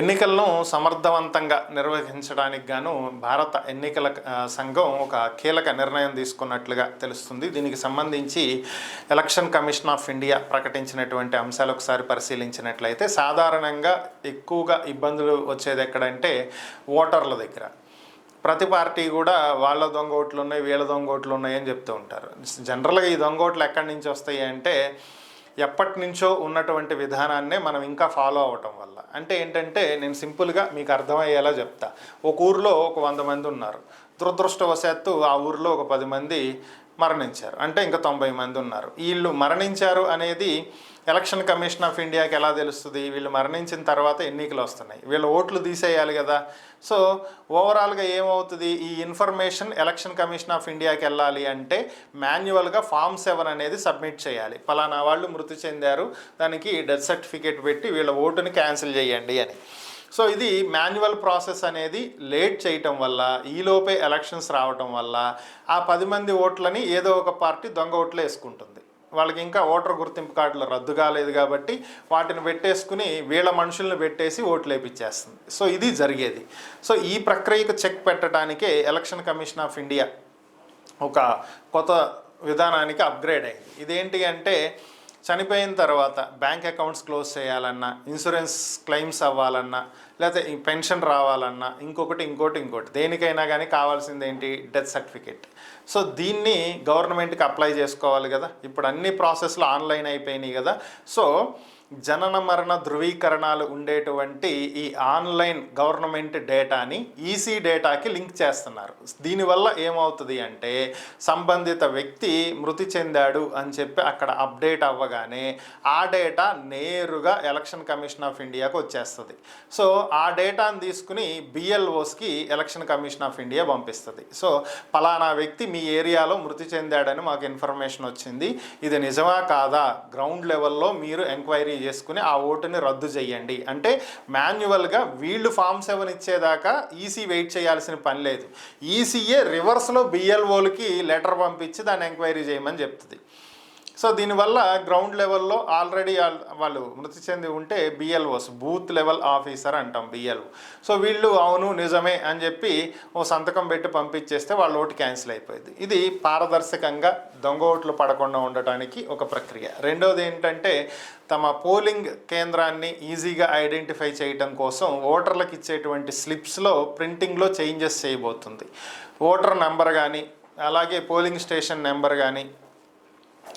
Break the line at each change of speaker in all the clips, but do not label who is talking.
ఎన్నికలను సమర్థవంతంగా నిర్వహించడానికి గాను భారత ఎన్నికల సంఘం ఒక కీలక నిర్ణయం తీసుకున్నట్లుగా తెలుస్తుంది. దీనికి సంబంధించి ఎలక్షన్ కమిషన్ ఆఫ్ ఇండియా ప్రకటించినటువంటి అంశాలు ఒకసారి పరిశీలించినట్లయితే సాధారణంగా ఎక్కువగా ఇబ్బందులు వచ్చేది ఎక్కడంటే ఓటర్ల దగ్గర. ప్రతి పార్టీ కూడా వాళ్ళ దొంగ ఓట్లు ఉన్నాయి, వీళ్ళ దొంగ ఓట్లు ఉన్నాయి అని చెప్తూ ఉంటారు. జనరల్గా ఈ దొంగ ఓట్లు ఎక్కడి నుంచి వస్తాయి అంటే ఎప్పటి నుంచో ఉన్నటువంటి విధానాన్నే మనం ఇంకా ఫాలో అవటం వల్ల. అంటే ఏంటంటే నేను సింపుల్గా మీకు అర్థమయ్యేలా చెప్తా. ఒక ఊరిలో ఒక 100 మంది ఉన్నారు. దురదృష్టవశాత్తు ఆ ఊరిలో ఒక 10 మంది మరణించారు. అంటే ఇంకా 90 మంది ఉన్నారు. వీళ్ళు మరణించారు అనేది ఎలక్షన్ కమిషన్ ఆఫ్ ఇండియాకి ఎలా తెలుస్తుంది? వీళ్ళు మరణించిన తర్వాత ఎన్నికలు వస్తున్నాయి, వీళ్ళ ఓట్లు తీసేయాలి కదా. సో ఓవరాల్గా ఏమవుతుంది, ఈ ఇన్ఫర్మేషన్ ఎలక్షన్ కమిషన్ ఆఫ్ ఇండియాకి వెళ్ళాలి అంటే మాన్యువల్గా ఫామ్ 7 అనేది సబ్మిట్ చేయాలి. పలానా వాళ్ళు మృతి చెందారు, దానికి డెత్ సర్టిఫికేట్ పెట్టి వీళ్ళ ఓటుని క్యాన్సిల్ చేయండి అని. సో ఇది మాన్యువల్ ప్రాసెస్ అనేది లేట్ చేయటం వల్ల, ఈలోపే ఎలక్షన్స్ రావటం వల్ల ఆ 10 మంది ఓట్లని ఏదో ఒక పార్టీ దొంగ ఓట్లు వేసుకుంటుంది. వాళ్ళకి ఇంకా ఓటర్ గుర్తింపు కార్డులు రద్దు కాలేదు కాబట్టి వాటిని పెట్టేసుకుని వీళ్ళ మనుషుల్ని పెట్టేసి ఓట్లు వేయించేస్తుంది. సో ఇది జరిగేది. సో ఈ ప్రక్రియకు చెక్ పెట్టడానికే ఎలక్షన్ కమిషన్ ఆఫ్ ఇండియా ఒక కొత్త విధానానికి అప్గ్రేడ్ అయింది. ఇదేంటి అంటే చనిపోయిన తర్వాత బ్యాంక్ అకౌంట్స్ క్లోజ్ చేయాలన్నా, ఇన్సూరెన్స్ క్లెయిమ్స్ అవ్వాలన్నా, లేకపోతే పెన్షన్ రావాలన్నా, ఇంకోటి దేనికైనా కానీ కావాల్సింది ఏంటి? Death certificate. సో దీన్ని గవర్నమెంట్కి అప్లై చేసుకోవాలి కదా. ఇప్పుడు అన్ని ప్రాసెస్లు ఆన్లైన్ అయిపోయినాయి కదా. సో జనన మరణ ధృవీకరణాలు ఉండేటువంటి ఈ ఆన్లైన్ గవర్నమెంట్ డేటాని ఈసీ డేటాకి లింక్ చేస్తున్నారు. దీనివల్ల ఏమవుతుంది అంటే సంబంధిత వ్యక్తి మృతి చెందాడు అని చెప్పి అక్కడ అప్డేట్ అవ్వగానే ఆ డేటా నేరుగా ఎలక్షన్ కమిషన్ ఆఫ్ ఇండియాకు వచ్చేస్తుంది. సో ఆ డేటాను తీసుకుని బిఎల్ఓస్కి ఎలక్షన్ కమిషన్ ఆఫ్ ఇండియా పంపిస్తుంది. సో పలానా వ్యక్తి మీ ఏరియాలో మృతి చెందాడని మాకు ఇన్ఫర్మేషన్ వచ్చింది, ఇది నిజమా కాదా గ్రౌండ్ లెవెల్లో మీరు ఎంక్వైరీ చేసుకుని ఆ ఓటుని రద్దు చేయండి అంటే మాన్యువల్గా వీళ్ళు ఫామ్ 7 ఇచ్చేదాకా ఈసీ వెయిట్ చేయాల్సిన పని లేదు. ఈసీఏ రివర్స్లో బిఎల్ఓలకి లెటర్ పంపించి దాన్ని ఎంక్వైరీ చేయమని చెప్తుంది. సో దీనివల్ల గ్రౌండ్ లెవెల్లో ఆల్రెడీ వాళ్ళు మృతి చెంది ఉంటే బిఎల్ఓస్, బూత్ లెవెల్ ఆఫీసర్ అంటాం బిఎల్ఓ. సో వీళ్ళు అవును నిజమే అని చెప్పి ఓ సంతకం పెట్టి పంపించేస్తే వాళ్ళ ఓటు క్యాన్సిల్ అయిపోయింది. ఇది పారదర్శకంగా దొంగ ఓట్లు పడకుండా ఉండటానికి ఒక ప్రక్రియ. రెండోది ఏంటంటే తమ పోలింగ్ కేంద్రాన్ని ఈజీగా ఐడెంటిఫై చేయడం కోసం ఓటర్లకు ఇచ్చేటువంటి స్లిప్స్లో ప్రింటింగ్లో చేంజెస్ చేయబోతుంది. ఓటర్ నెంబర్ కానీ అలాగే పోలింగ్ స్టేషన్ నెంబర్ కానీ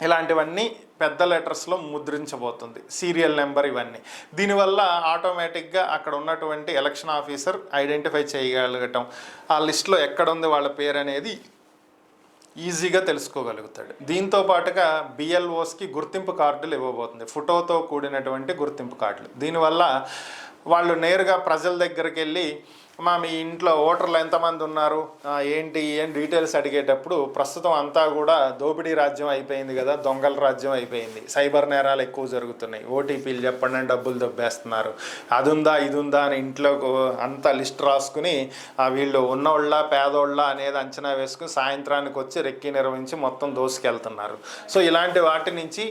ఇలాంటివన్నీ పెద్ద లెటర్స్లో ముద్రించబోతుంది, సీరియల్ నెంబర్ ఇవన్నీ. దీనివల్ల ఆటోమేటిక్గా అక్కడ ఉన్నటువంటి ఎలక్షన్ ఆఫీసర్ ఐడెంటిఫై చేయగలగటం, ఆ లిస్ట్లో ఎక్కడుంది వాళ్ళ పేరు అనేది ఈజీగా తెలుసుకోగలుగుతాడు. దీంతో పాటుగా బిఎల్ఓస్కి గుర్తింపు కార్డులు ఇవ్వబోతుంది, ఫోటోతో కూడినటువంటి గుర్తింపు కార్డులు. దీనివల్ల వాళ్ళు నేరుగా ప్రజల దగ్గరికి వెళ్ళి మీ ఇంట్లో ఓటర్లు ఎంతమంది ఉన్నారు, ఏంటి డీటెయిల్స్ అడిగేటప్పుడు ప్రస్తుతం అంతా కూడా దోపిడీ రాజ్యం అయిపోయింది కదా, దొంగల రాజ్యం అయిపోయింది, సైబర్ నేరాలు ఎక్కువ జరుగుతున్నాయి, ఓటీపీలు చెప్పండి అని డబ్బులు దొబ్బేస్తున్నారు, అది ఉందా ఇది ఉందా అని ఇంట్లో అంతా లిస్ట్ రాసుకుని వీళ్ళు ఉన్నోళ్ళ పేదోళ్ళ అనేది అంచనా వేసుకుని సాయంత్రానికి వచ్చి రెక్కి నిర్వహించి మొత్తం దోసుకెళ్తున్నారు. సో ఇలాంటి వాటి నుంచి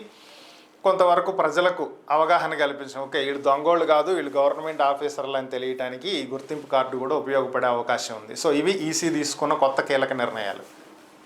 కొంతవరకు ప్రజలకు అవగాహన కల్పించడం, ఓకే వీళ్ళు దొంగోళ్ళు కాదు వీళ్ళు గవర్నమెంట్ ఆఫీసర్లు అని తెలియటానికి ఈ గుర్తింపు కార్డు కూడా ఉపయోగపడే అవకాశం ఉంది. సో ఇవి ఈసీ తీసుకున్న కొత్త కీలక నిర్ణయాలు.